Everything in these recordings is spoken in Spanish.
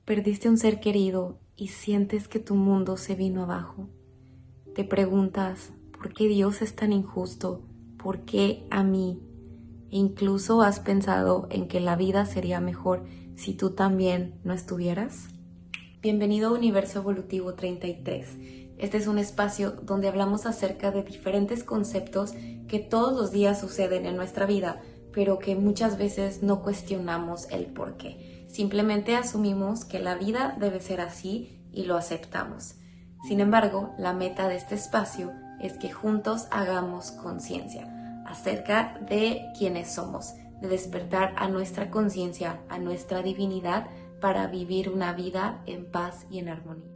Perdiste un ser querido y sientes que tu mundo se vino abajo. Te preguntas, ¿por qué Dios es tan injusto? ¿Por qué a mí? E incluso has pensado en que la vida sería mejor si tú también no estuvieras. Bienvenido a Universo Evolutivo 33. Este es un espacio donde hablamos acerca de diferentes conceptos que todos los días suceden en nuestra vida, pero que muchas veces no cuestionamos el por qué. Simplemente asumimos que la vida debe ser así y lo aceptamos. Sin embargo, la meta de este espacio es que juntos hagamos conciencia acerca de quiénes somos, de despertar a nuestra conciencia, a nuestra divinidad, para vivir una vida en paz y en armonía.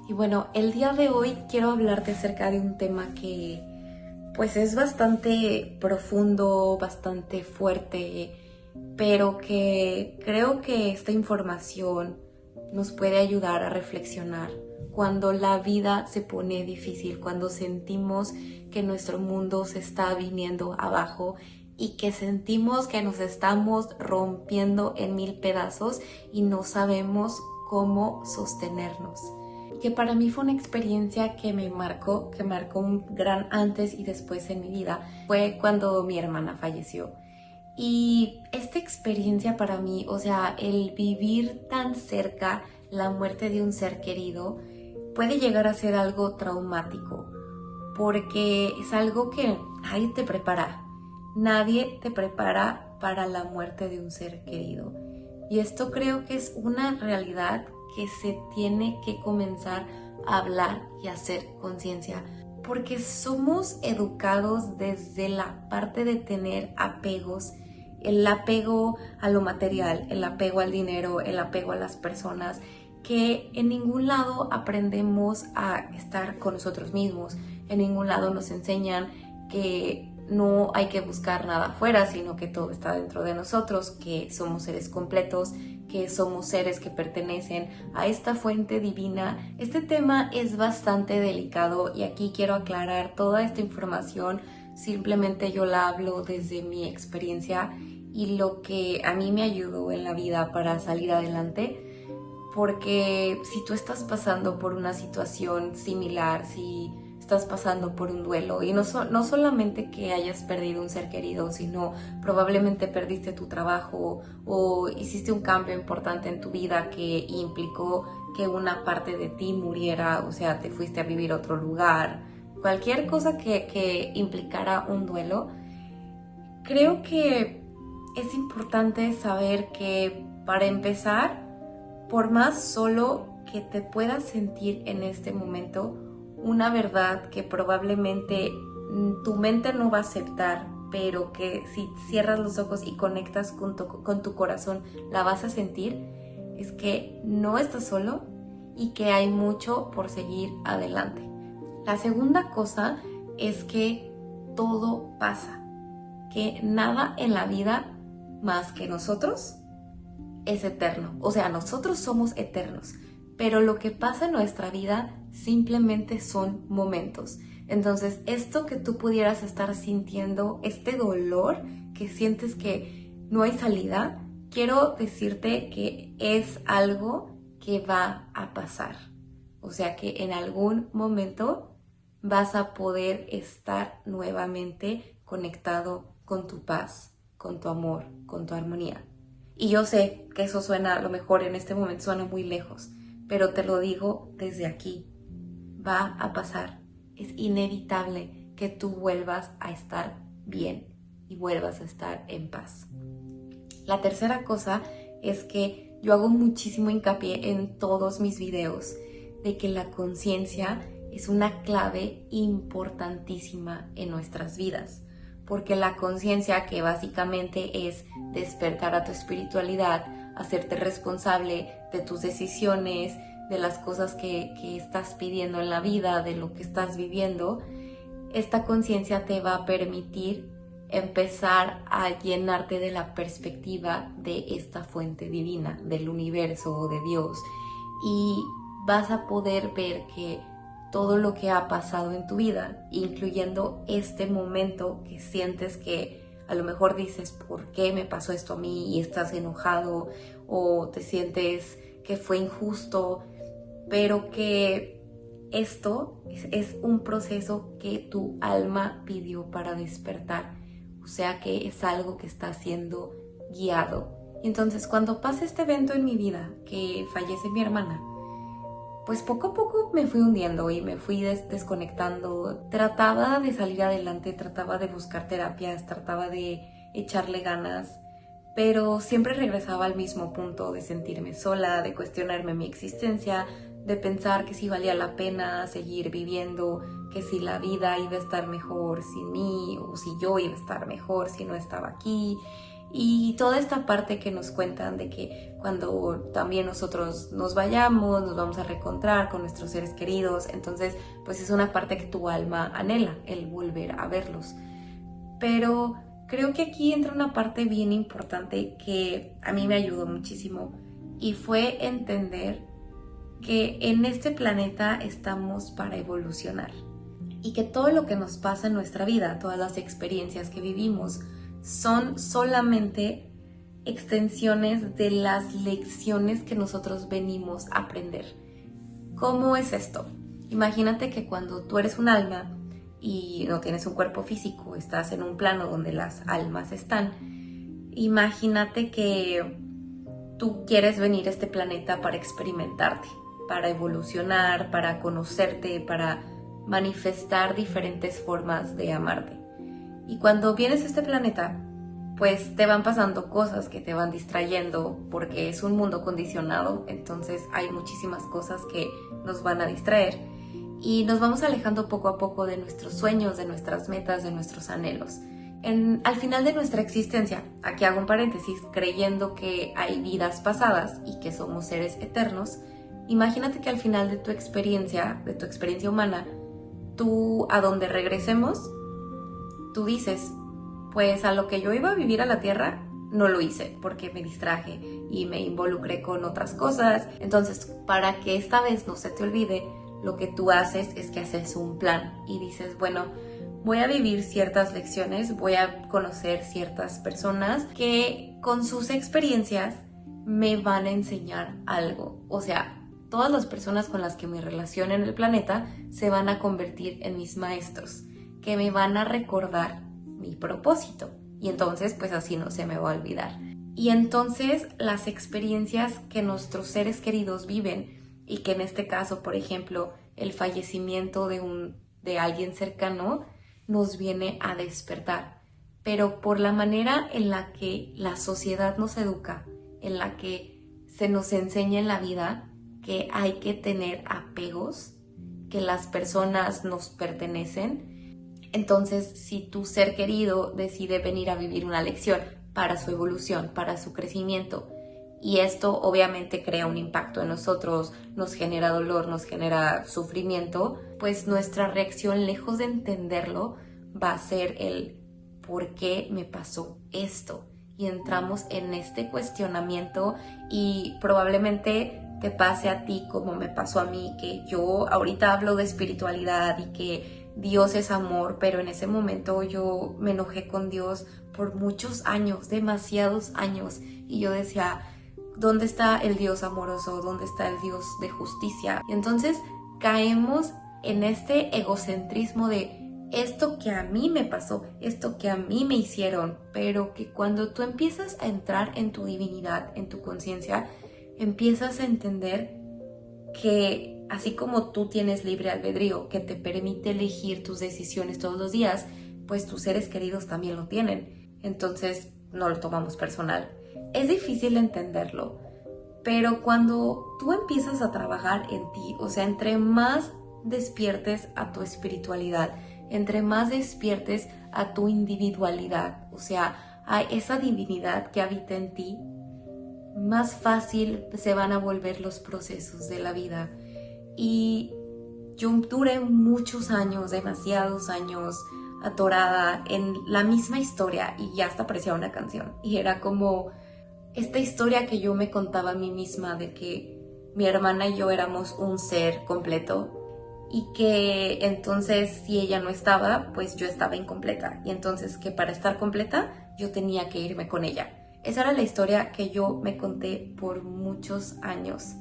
Y bueno, el día de hoy quiero hablarte acerca de un tema que pues es bastante profundo, bastante fuerte, pero que creo que esta información nos puede ayudar a reflexionar cuando la vida se pone difícil, cuando sentimos que nuestro mundo se está viniendo abajo y que sentimos que nos estamos rompiendo en mil pedazos y no sabemos cómo sostenernos. Que para mí fue una experiencia que marcó un gran antes y después en mi vida. Fue cuando mi hermana falleció. Y esta experiencia para mí, o sea, el vivir tan cerca la muerte de un ser querido, puede llegar a ser algo traumático, porque es algo que nadie te prepara. Nadie te prepara para la muerte de un ser querido. Y esto creo que es una realidad que se tiene que comenzar a hablar y hacer conciencia, porque somos educados desde la parte de tener apegos, el apego a lo material, el apego al dinero, el apego a las personas, que en ningún lado aprendemos a estar con nosotros mismos, en ningún lado nos enseñan que no hay que buscar nada afuera, sino que todo está dentro de nosotros, que somos seres completos, que somos seres que pertenecen a esta fuente divina. Este tema es bastante delicado y aquí quiero aclarar toda esta información. Simplemente yo la hablo desde mi experiencia y lo que a mí me ayudó en la vida para salir adelante. Porque si tú estás pasando por una situación similar, si estás pasando por un duelo, y no solamente que hayas perdido un ser querido, sino probablemente perdiste tu trabajo o hiciste un cambio importante en tu vida que implicó que una parte de ti muriera, o sea, te fuiste a vivir a otro lugar, cualquier cosa que implicara un duelo, creo que es importante saber que para empezar, por más solo que te puedas sentir en este momento, una verdad que probablemente tu mente no va a aceptar, pero que si cierras los ojos y conectas con tu corazón, la vas a sentir, es que no estás solo y que hay mucho por seguir adelante. La segunda cosa es que todo pasa, que nada en la vida más que nosotros es eterno. O sea, nosotros somos eternos, pero lo que pasa en nuestra vida simplemente son momentos. Entonces, esto que tú pudieras estar sintiendo, este dolor que sientes que no hay salida, quiero decirte que es algo que va a pasar. O sea que en algún momento vas a poder estar nuevamente conectado con tu paz, con tu amor, con tu armonía. Y yo sé que eso suena, a lo mejor en este momento suena muy lejos, pero te lo digo desde aquí. Va a pasar. Es inevitable que tú vuelvas a estar bien y vuelvas a estar en paz. La tercera cosa es que yo hago muchísimo hincapié en todos mis videos de que la conciencia es una clave importantísima en nuestras vidas. Porque la conciencia, que básicamente es despertar a tu espiritualidad, hacerte responsable de tus decisiones, de las cosas que estás pidiendo en la vida, de lo que estás viviendo, esta conciencia te va a permitir empezar a llenarte de la perspectiva de esta fuente divina, del universo o de Dios, y vas a poder ver que todo lo que ha pasado en tu vida, incluyendo este momento que sientes que a lo mejor dices, ¿por qué me pasó esto a mí? Y estás enojado o te sientes que fue injusto, pero que esto es un proceso que tu alma pidió para despertar, o sea que es algo que está siendo guiado. Entonces, cuando pasa este evento en mi vida, que fallece mi hermana, pues poco a poco me fui hundiendo y me fui desconectando. Trataba de salir adelante, trataba de buscar terapias, trataba de echarle ganas, pero siempre regresaba al mismo punto de sentirme sola, de cuestionarme mi existencia, de pensar que si valía la pena seguir viviendo, que si la vida iba a estar mejor sin mí o si yo iba a estar mejor si no estaba aquí. Y toda esta parte que nos cuentan de que cuando también nosotros nos vayamos, nos vamos a reencontrar con nuestros seres queridos, entonces pues es una parte que tu alma anhela, el volver a verlos. Pero creo que aquí entra una parte bien importante que a mí me ayudó muchísimo y fue entender que en este planeta estamos para evolucionar y que todo lo que nos pasa en nuestra vida, todas las experiencias que vivimos, son solamente extensiones de las lecciones que nosotros venimos a aprender. ¿Cómo es esto? Imagínate que cuando tú eres un alma y no tienes un cuerpo físico, estás en un plano donde las almas están. Imagínate que tú quieres venir a este planeta para experimentarte, para evolucionar, para conocerte, para manifestar diferentes formas de amarte. Y cuando vienes a este planeta, pues te van pasando cosas que te van distrayendo porque es un mundo condicionado, entonces hay muchísimas cosas que nos van a distraer y nos vamos alejando poco a poco de nuestros sueños, de nuestras metas, de nuestros anhelos. Al final de nuestra existencia, aquí hago un paréntesis, creyendo que hay vidas pasadas y que somos seres eternos, imagínate que al final de tu experiencia humana, tú a donde regresemos, tú dices, pues a lo que yo iba a vivir a la tierra, no lo hice porque me distraje y me involucré con otras cosas. Entonces, para que esta vez no se te olvide, lo que tú haces es que haces un plan y dices, bueno, voy a vivir ciertas lecciones, voy a conocer ciertas personas que con sus experiencias me van a enseñar algo. O sea, todas las personas con las que me relaciono en el planeta se van a convertir en mis maestros, que me van a recordar mi propósito. Y entonces, pues así no se me va a olvidar. Y entonces, las experiencias que nuestros seres queridos viven, y que en este caso, por ejemplo, el fallecimiento de alguien cercano, nos viene a despertar. Pero por la manera en la que la sociedad nos educa, en la que se nos enseña en la vida que hay que tener apegos, que las personas nos pertenecen. Entonces, si tu ser querido decide venir a vivir una lección para su evolución, para su crecimiento, y esto obviamente crea un impacto en nosotros, nos genera dolor, nos genera sufrimiento, pues nuestra reacción, lejos de entenderlo, va a ser el ¿por qué me pasó esto? Y entramos en este cuestionamiento y probablemente te pase a ti como me pasó a mí, que yo ahorita hablo de espiritualidad y que Dios es amor, pero en ese momento yo me enojé con Dios por muchos años, demasiados años, y yo decía, ¿dónde está el Dios amoroso? ¿Dónde está el Dios de justicia? Y entonces caemos en este egocentrismo de esto que a mí me pasó, esto que a mí me hicieron, pero que cuando tú empiezas a entrar en tu divinidad, en tu conciencia, empiezas a entender que así como tú tienes libre albedrío que te permite elegir tus decisiones todos los días, pues tus seres queridos también lo tienen. Entonces no lo tomamos personal. Es difícil entenderlo, pero cuando tú empiezas a trabajar en ti, o sea, entre más despiertes a tu espiritualidad, entre más despiertes a tu individualidad, o sea, a esa divinidad que habita en ti, más fácil se van a volver los procesos de la vida. Y yo duré muchos años, demasiados años, atorada en la misma historia y ya hasta parecía una canción. Y era como esta historia que yo me contaba a mí misma de que mi hermana y yo éramos un ser completo y que entonces si ella no estaba, pues yo estaba incompleta y entonces que para estar completa yo tenía que irme con ella. Esa era la historia que yo me conté por muchos años,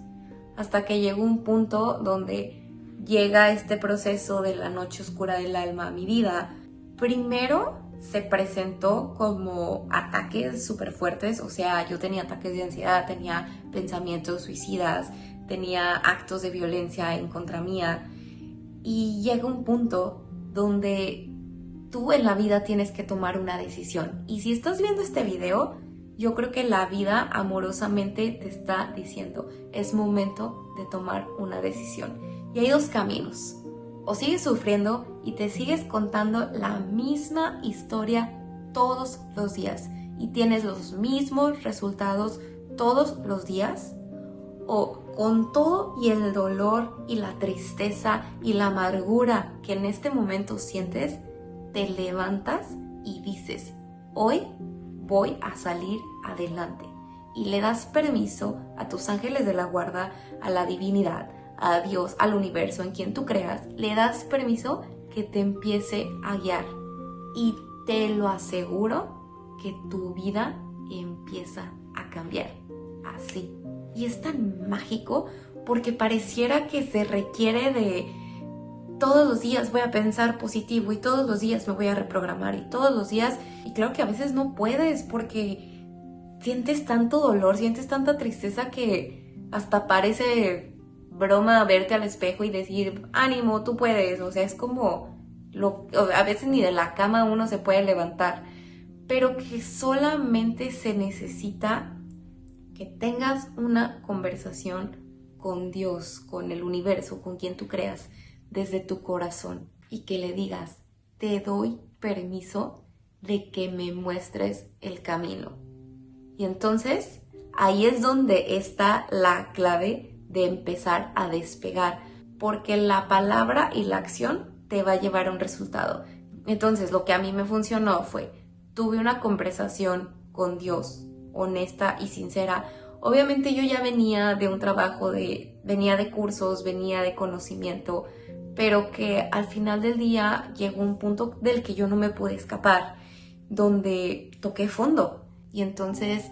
hasta que llegó un punto donde llega este proceso de la noche oscura del alma a mi vida. Primero se presentó como ataques súper fuertes, o sea, yo tenía ataques de ansiedad, tenía pensamientos suicidas, tenía actos de violencia en contra mía, y llega un punto donde tú en la vida tienes que tomar una decisión. Y si estás viendo este video, yo creo que la vida amorosamente te está diciendo, es momento de tomar una decisión. Y hay dos caminos. O sigues sufriendo y te sigues contando la misma historia todos los días y tienes los mismos resultados todos los días, o con todo y el dolor y la tristeza y la amargura que en este momento sientes, te levantas y dices, hoy voy a salir adelante. Y le das permiso a tus ángeles de la guarda, a la divinidad, a Dios, al universo, en quien tú creas, le das permiso que te empiece a guiar. Y te lo aseguro que tu vida empieza a cambiar. Así. Y es tan mágico porque pareciera que se requiere de todos los días voy a pensar positivo y todos los días me voy a reprogramar y todos los días, y creo que a veces no puedes porque sientes tanto dolor, sientes tanta tristeza que hasta parece broma verte al espejo y decir, ánimo, tú puedes, o sea, es como, a veces ni de la cama uno se puede levantar, pero que solamente se necesita que tengas una conversación con Dios, con el universo, con quien tú creas, desde tu corazón, y que le digas, te doy permiso de que me muestres el camino. Y entonces ahí es donde está la clave de empezar a despegar, porque la palabra y la acción te va a llevar a un resultado. Entonces lo que a mí me funcionó fue, tuve una conversación con Dios, honesta y sincera. Obviamente yo ya venía de un trabajo, venía de cursos, venía de conocimiento, pero que al final del día llegó un punto del que yo no me pude escapar, donde toqué fondo. Y entonces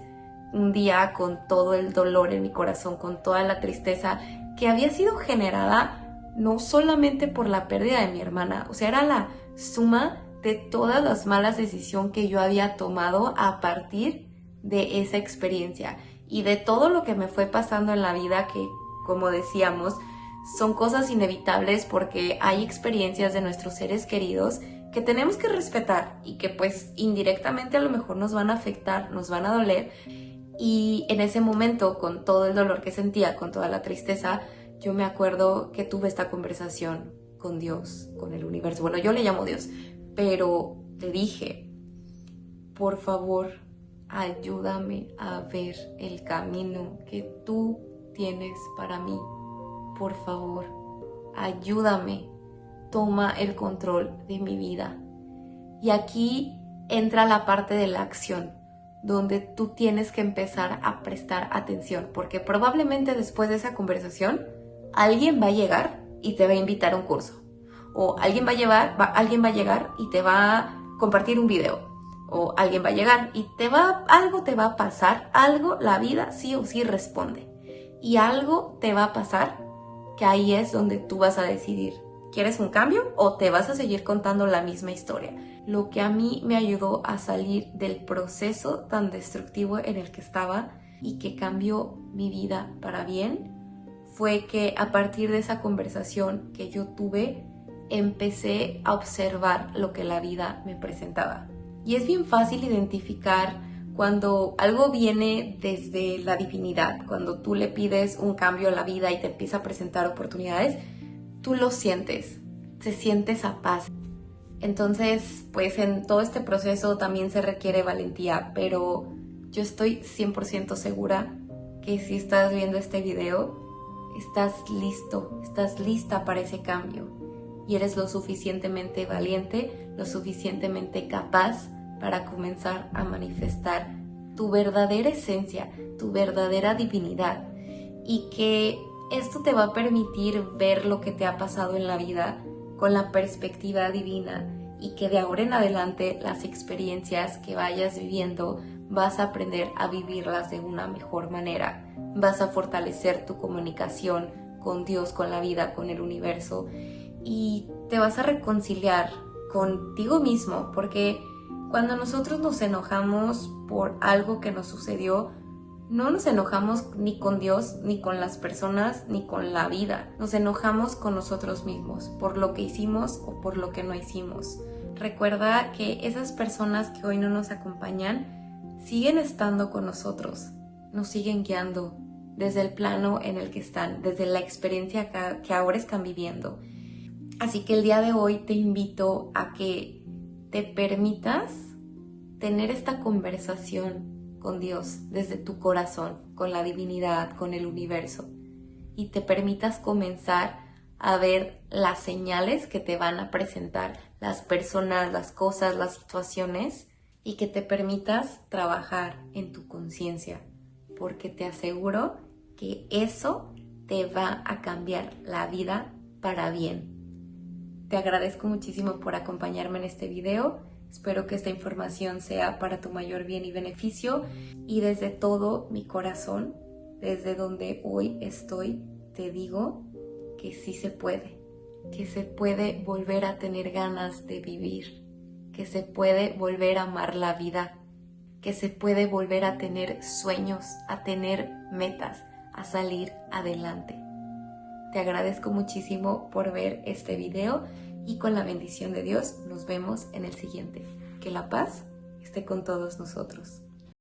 un día, con todo el dolor en mi corazón, con toda la tristeza que había sido generada no solamente por la pérdida de mi hermana, o sea, era la suma de todas las malas decisiones que yo había tomado a partir de esa experiencia y de todo lo que me fue pasando en la vida, que, como decíamos, son cosas inevitables porque hay experiencias de nuestros seres queridos que tenemos que respetar y que pues indirectamente a lo mejor nos van a afectar, nos van a doler. Y en ese momento, con todo el dolor que sentía, con toda la tristeza, yo me acuerdo que tuve esta conversación con Dios, con el universo. Bueno, yo le llamo Dios, pero le dije, por favor, ayúdame a ver el camino que tú tienes para mí. Por favor, ayúdame, toma el control de mi vida. Y aquí entra la parte de la acción, donde tú tienes que empezar a prestar atención, porque probablemente después de esa conversación, alguien va a llegar y te va a invitar a un curso, o alguien va a llegar y te va a compartir un video, o alguien va a llegar y algo te va a pasar, algo, la vida sí o sí responde, y algo te va a pasar que ahí es donde tú vas a decidir, ¿quieres un cambio o te vas a seguir contando la misma historia? Lo que a mí me ayudó a salir del proceso tan destructivo en el que estaba y que cambió mi vida para bien fue que a partir de esa conversación que yo tuve, empecé a observar lo que la vida me presentaba. Y es bien fácil identificar cuando algo viene desde la divinidad, cuando tú le pides un cambio a la vida y te empieza a presentar oportunidades, tú lo sientes, se siente esa paz. Entonces, pues en todo este proceso también se requiere valentía, pero yo estoy 100% segura que si estás viendo este video, estás listo, estás lista para ese cambio y eres lo suficientemente valiente, lo suficientemente capaz para comenzar a manifestar tu verdadera esencia, tu verdadera divinidad, y que Esto te va a permitir ver lo que te ha pasado en la vida con la perspectiva divina y que de ahora en adelante las experiencias que vayas viviendo vas a aprender a vivirlas de una mejor manera. Vas a fortalecer tu comunicación con Dios, con la vida, con el universo y te vas a reconciliar contigo mismo, porque cuando nosotros nos enojamos por algo que nos sucedió, no nos enojamos ni con Dios, ni con las personas, ni con la vida. Nos enojamos con nosotros mismos por lo que hicimos o por lo que no hicimos. Recuerda que esas personas que hoy no nos acompañan siguen estando con nosotros, nos siguen guiando desde el plano en el que están, desde la experiencia que ahora están viviendo. Así que el día de hoy te invito a que te permitas tener esta conversación con Dios desde tu corazón, con la divinidad, con el universo, y te permitas comenzar a ver las señales que te van a presentar las personas, las cosas, las situaciones, y que te permitas trabajar en tu conciencia, porque te aseguro que eso te va a cambiar la vida para bien. Te agradezco muchísimo por acompañarme en este video. Espero que esta información sea para tu mayor bien y beneficio, y desde todo mi corazón, desde donde hoy estoy, te digo que sí se puede volver a tener ganas de vivir, que se puede volver a amar la vida, que se puede volver a tener sueños, a tener metas, a salir adelante. Te agradezco muchísimo por ver este video y con la bendición de Dios nos vemos en el siguiente. Que la paz esté con todos nosotros.